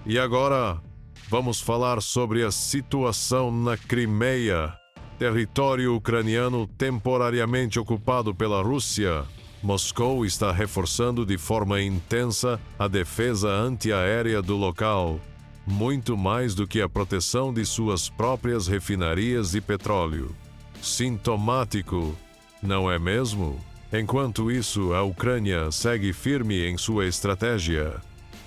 E agora, vamos falar sobre a situação na Crimeia, território ucraniano temporariamente ocupado pela Rússia. Moscou está reforçando de forma intensa a defesa antiaérea do local, muito mais do que a proteção de suas próprias refinarias de petróleo. Sintomático, não é mesmo? Enquanto isso, a Ucrânia segue firme em sua estratégia.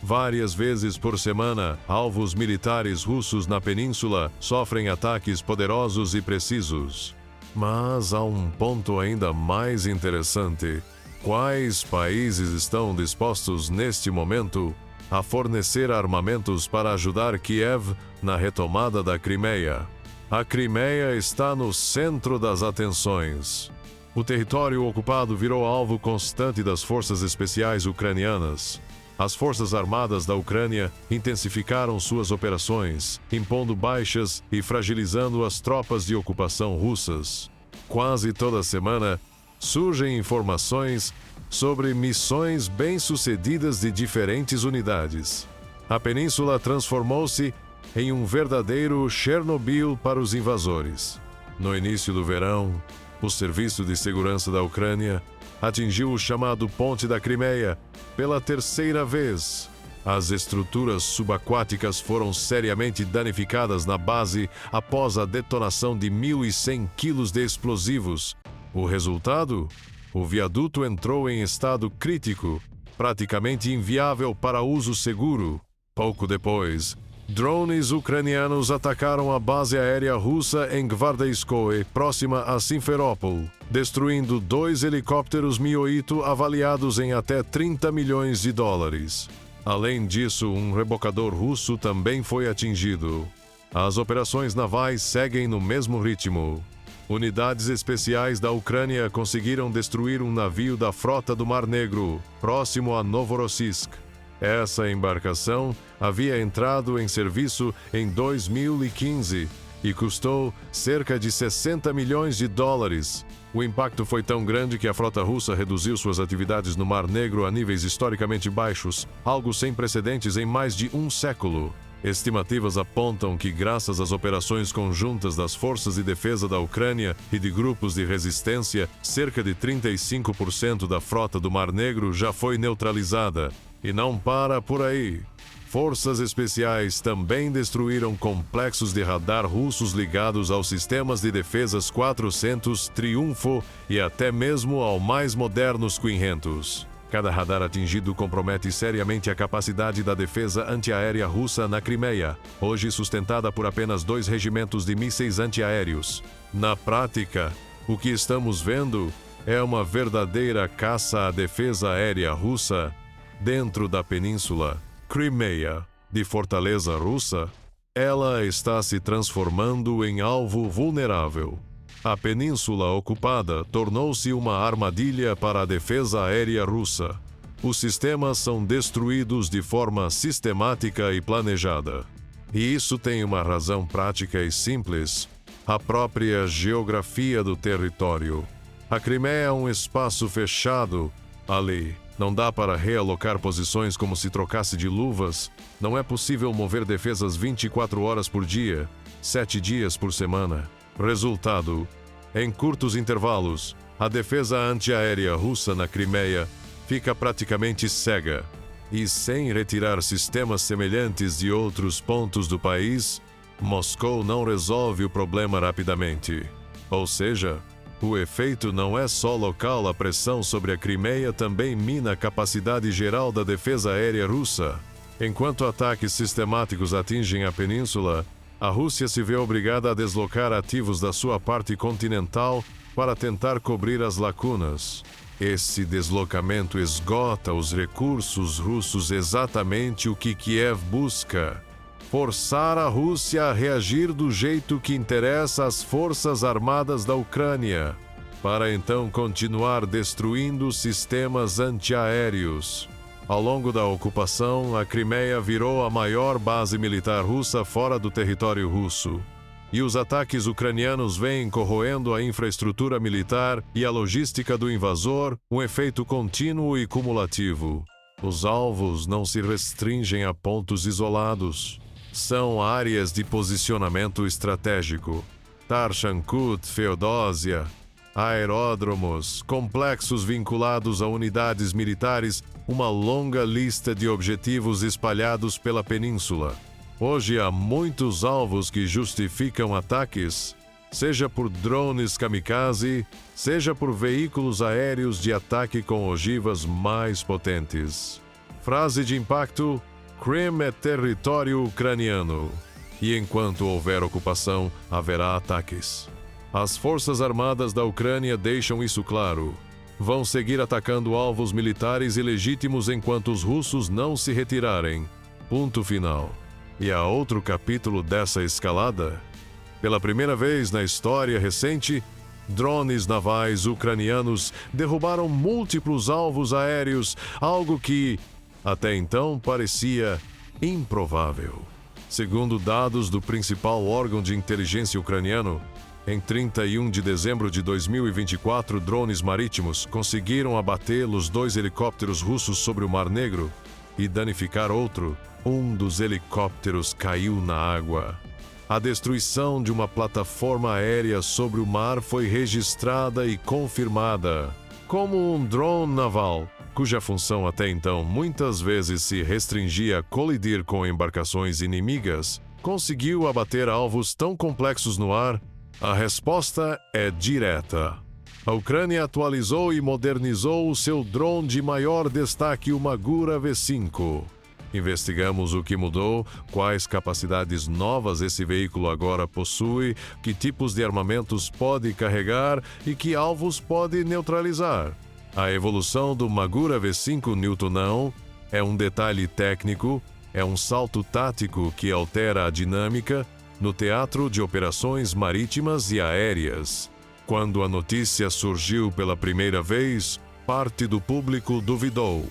Várias vezes por semana, alvos militares russos na península sofrem ataques poderosos e precisos. Mas há um ponto ainda mais interessante. Quais países estão dispostos neste momento a fornecer armamentos para ajudar Kiev na retomada da Crimeia? A Crimeia está no centro das atenções. O território ocupado virou alvo constante das forças especiais ucranianas. As forças armadas da Ucrânia intensificaram suas operações, impondo baixas e fragilizando as tropas de ocupação russas. Quase toda semana, surgem informações sobre missões bem-sucedidas de diferentes unidades. A península transformou-se em um verdadeiro Chernobyl para os invasores. No início do verão, o Serviço de Segurança da Ucrânia atingiu o chamado Ponte da Crimeia pela terceira vez. As estruturas subaquáticas foram seriamente danificadas na base após a detonação de 1.100 quilos de explosivos. O resultado? O viaduto entrou em estado crítico, praticamente inviável para uso seguro. Pouco depois, drones ucranianos atacaram a base aérea russa em Gvardeyskoe, próxima a Simferópol, destruindo 2 helicópteros Mi-8 avaliados em até $30 milhões. Além disso, um rebocador russo também foi atingido. As operações navais seguem no mesmo ritmo. Unidades especiais da Ucrânia conseguiram destruir um navio da frota do Mar Negro, próximo a Novorossiysk. Essa embarcação havia entrado em serviço em 2015 e custou cerca de $60 milhões. O impacto foi tão grande que a frota russa reduziu suas atividades no Mar Negro a níveis historicamente baixos, algo sem precedentes em mais de um século. Estimativas apontam que, graças às operações conjuntas das forças de defesa da Ucrânia e de grupos de resistência, cerca de 35% da frota do Mar Negro já foi neutralizada. E não para por aí. Forças especiais também destruíram complexos de radar russos ligados aos sistemas de defesas 400 Triunfo e até mesmo ao mais modernos Quinhentos. Cada radar atingido compromete seriamente a capacidade da defesa antiaérea russa na Crimeia, hoje sustentada por apenas 2 regimentos de mísseis antiaéreos. Na prática, o que estamos vendo é uma verdadeira caça à defesa aérea russa dentro da península. Crimeia, de fortaleza russa, ela está se transformando em alvo vulnerável. A península ocupada tornou-se uma armadilha para a defesa aérea russa. Os sistemas são destruídos de forma sistemática e planejada. E isso tem uma razão prática e simples: a própria geografia do território. A Crimeia é um espaço fechado. Ali, não dá para realocar posições como se trocasse de luvas. Não é possível mover defesas 24 horas por dia, 7 dias por semana. Resultado: em curtos intervalos, a defesa antiaérea russa na Crimeia fica praticamente cega. E sem retirar sistemas semelhantes de outros pontos do país, Moscou não resolve o problema rapidamente. Ou seja, o efeito não é só local, a pressão sobre a Crimeia também mina a capacidade geral da defesa aérea russa. Enquanto ataques sistemáticos atingem a península, a Rússia se vê obrigada a deslocar ativos da sua parte continental para tentar cobrir as lacunas. Esse deslocamento esgota os recursos russos, exatamente o que Kiev busca: forçar a Rússia a reagir do jeito que interessa às forças armadas da Ucrânia, para então continuar destruindo sistemas antiaéreos. Ao longo da ocupação, a Crimeia virou a maior base militar russa fora do território russo. E os ataques ucranianos vêm corroendo a infraestrutura militar e a logística do invasor, um efeito contínuo e cumulativo. Os alvos não se restringem a pontos isolados. São áreas de posicionamento estratégico. Tarshankut, Feodósia, aeródromos, complexos vinculados a unidades militares, uma longa lista de objetivos espalhados pela península. Hoje há muitos alvos que justificam ataques, seja por drones kamikaze, seja por veículos aéreos de ataque com ogivas mais potentes. Frase de impacto: Crim é território ucraniano. E enquanto houver ocupação, haverá ataques. As forças armadas da Ucrânia deixam isso claro. Vão seguir atacando alvos militares e legítimos enquanto os russos não se retirarem. Ponto final. E há outro capítulo dessa escalada? Pela primeira vez na história recente, drones navais ucranianos derrubaram múltiplos alvos aéreos, algo que, até então, parecia improvável. Segundo dados do principal órgão de inteligência ucraniano, em 31 de dezembro de 2024, drones marítimos conseguiram abater os 2 helicópteros russos sobre o Mar Negro e danificar outro. Um dos helicópteros caiu na água. A destruição de uma plataforma aérea sobre o mar foi registrada e confirmada. Como um drone naval, cuja função até então muitas vezes se restringia a colidir com embarcações inimigas, conseguiu abater alvos tão complexos no ar? A resposta é direta. A Ucrânia atualizou e modernizou o seu drone de maior destaque, o Magura V5. Investigamos o que mudou, quais capacidades novas esse veículo agora possui, que tipos de armamentos pode carregar e que alvos pode neutralizar. A evolução do Magura V5 Newtonão é um detalhe técnico, é um salto tático que altera a dinâmica no teatro de operações marítimas e aéreas. Quando a notícia surgiu pela primeira vez, parte do público duvidou.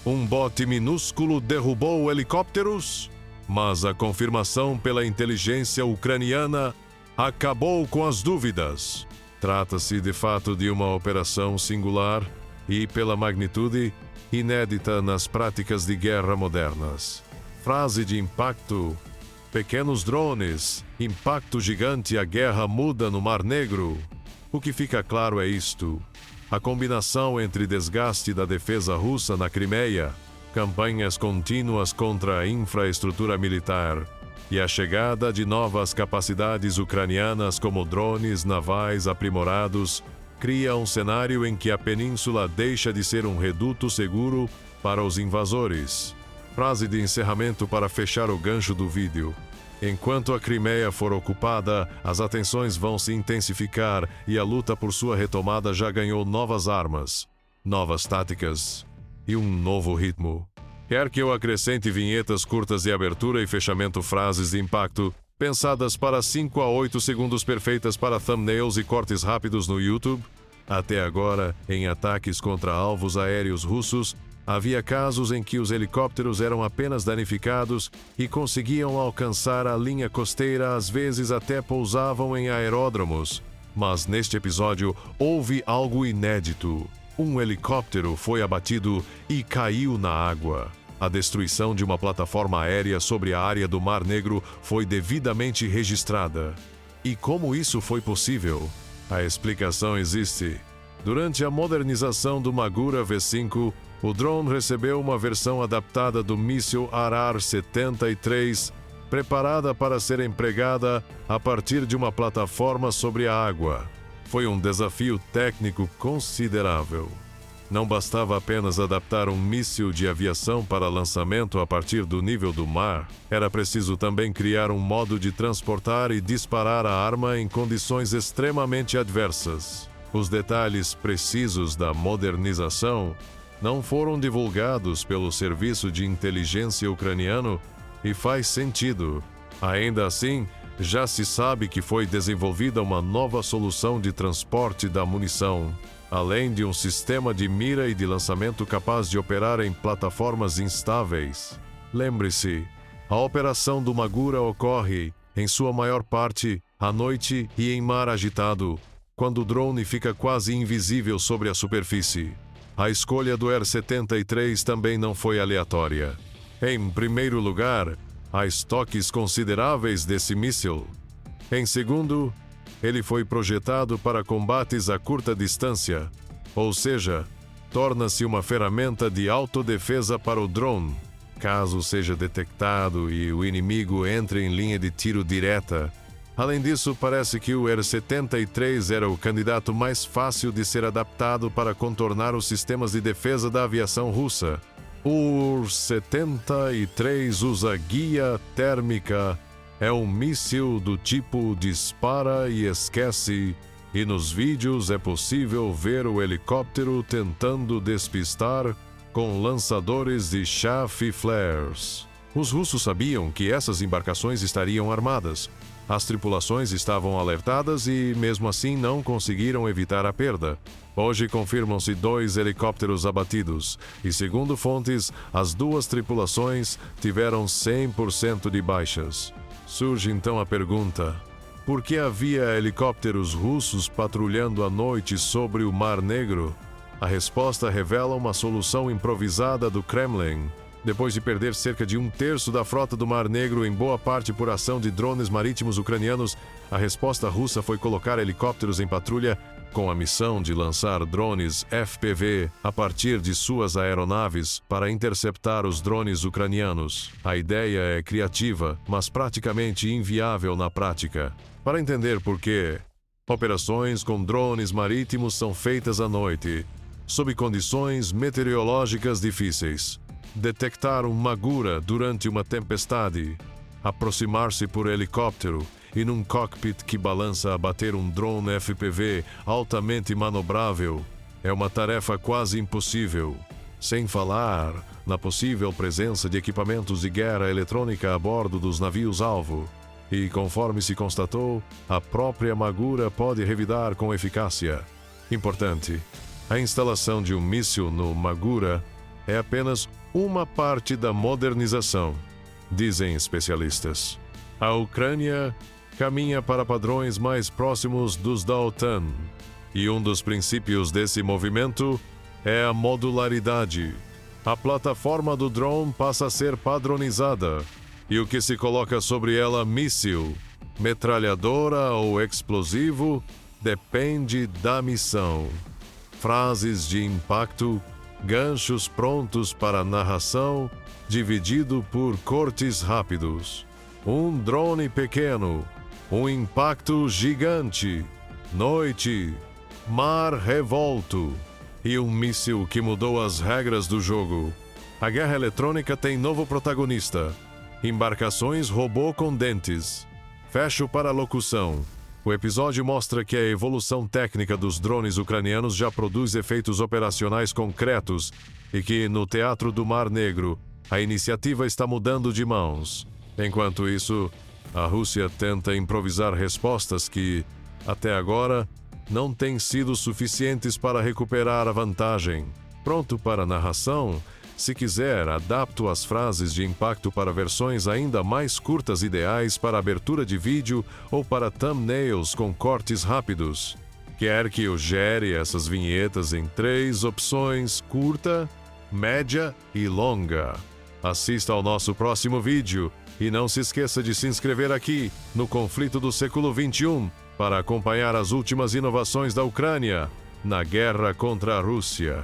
Um bote minúsculo derrubou helicópteros? Mas a confirmação pela inteligência ucraniana acabou com as dúvidas. Trata-se de fato de uma operação singular e, pela magnitude, inédita nas práticas de guerra modernas. Frase de impacto: pequenos drones, impacto gigante, a guerra muda no Mar Negro. O que fica claro é isto: a combinação entre desgaste da defesa russa na Crimeia, campanhas contínuas contra a infraestrutura militar e a chegada de novas capacidades ucranianas como drones navais aprimorados cria um cenário em que a península deixa de ser um reduto seguro para os invasores. Frase de encerramento para fechar o gancho do vídeo: enquanto a Crimeia for ocupada, as atenções vão se intensificar e a luta por sua retomada já ganhou novas armas, novas táticas e um novo ritmo. Quer que eu acrescente vinhetas curtas de abertura e fechamento, frases de impacto, pensadas para 5 a 8 segundos, perfeitas para thumbnails e cortes rápidos no YouTube? Até agora, em ataques contra alvos aéreos russos, havia casos em que os helicópteros eram apenas danificados e conseguiam alcançar a linha costeira, às vezes até pousavam em aeródromos. Mas neste episódio houve algo inédito. Um helicóptero foi abatido e caiu na água. A destruição de uma plataforma aérea sobre a área do Mar Negro foi devidamente registrada. E como isso foi possível? A explicação existe. Durante a modernização do Magura V5, o drone recebeu uma versão adaptada do míssil Arar-73, preparada para ser empregada a partir de uma plataforma sobre a água. Foi um desafio técnico considerável. Não bastava apenas adaptar um míssil de aviação para lançamento a partir do nível do mar, era preciso também criar um modo de transportar e disparar a arma em condições extremamente adversas. Os detalhes precisos da modernização não foram divulgados pelo serviço de inteligência ucraniano e faz sentido. Ainda assim, já se sabe que foi desenvolvida uma nova solução de transporte da munição, além de um sistema de mira e de lançamento capaz de operar em plataformas instáveis. Lembre-se, a operação do Magura ocorre, em sua maior parte, à noite e em mar agitado, quando o drone fica quase invisível sobre a superfície. A escolha do R-73 também não foi aleatória. Em primeiro lugar, há estoques consideráveis desse míssil. Em segundo, ele foi projetado para combates a curta distância, ou seja, torna-se uma ferramenta de autodefesa para o drone, caso seja detectado e o inimigo entre em linha de tiro direta. Além disso, parece que o R-73 era o candidato mais fácil de ser adaptado para contornar os sistemas de defesa da aviação russa. O R-73 usa guia térmica, é um míssil do tipo dispara e esquece, e nos vídeos é possível ver o helicóptero tentando despistar com lançadores de chaff e flares. Os russos sabiam que essas embarcações estariam armadas. As tripulações estavam alertadas e, mesmo assim, não conseguiram evitar a perda. Hoje confirmam-se 2 helicópteros abatidos e, segundo fontes, as 2 tripulações tiveram 100% de baixas. Surge então a pergunta: por que havia helicópteros russos patrulhando à noite sobre o Mar Negro? A resposta revela uma solução improvisada do Kremlin. Depois de perder cerca de 1/3 da frota do Mar Negro, em boa parte por ação de drones marítimos ucranianos, a resposta russa foi colocar helicópteros em patrulha com a missão de lançar drones FPV a partir de suas aeronaves para interceptar os drones ucranianos. A ideia é criativa, mas praticamente inviável na prática. Para entender por quê, operações com drones marítimos são feitas à noite, sob condições meteorológicas difíceis. Detectar um Magura durante uma tempestade, aproximar-se por helicóptero e num cockpit que balança a abater um drone FPV altamente manobrável é uma tarefa quase impossível, sem falar na possível presença de equipamentos de guerra eletrônica a bordo dos navios-alvo. E, conforme se constatou, a própria Magura pode revidar com eficácia. Importante: a instalação de um míssil no Magura é apenas uma parte da modernização, dizem especialistas. A Ucrânia caminha para padrões mais próximos dos da OTAN, e um dos princípios desse movimento é a modularidade. A plataforma do drone passa a ser padronizada, e o que se coloca sobre ela, míssil, metralhadora ou explosivo, depende da missão. Frases de impacto, ganchos prontos para narração, dividido por cortes rápidos. Um drone pequeno, um impacto gigante, noite, mar revolto e um míssil que mudou as regras do jogo. A guerra eletrônica tem novo protagonista: embarcações robô com dentes. Fecho para a locução. O episódio mostra que a evolução técnica dos drones ucranianos já produz efeitos operacionais concretos e que, no teatro do Mar Negro, a iniciativa está mudando de mãos. Enquanto isso, a Rússia tenta improvisar respostas que, até agora, não têm sido suficientes para recuperar a vantagem. Pronto para a narração? Se quiser, adapto as frases de impacto para versões ainda mais curtas ideais para abertura de vídeo ou para thumbnails com cortes rápidos. Quer que eu gere essas vinhetas em 3 opções: curta, média e longa. Assista ao nosso próximo vídeo e não se esqueça de se inscrever aqui no Conflito do Século XXI para acompanhar as últimas inovações da Ucrânia na guerra contra a Rússia.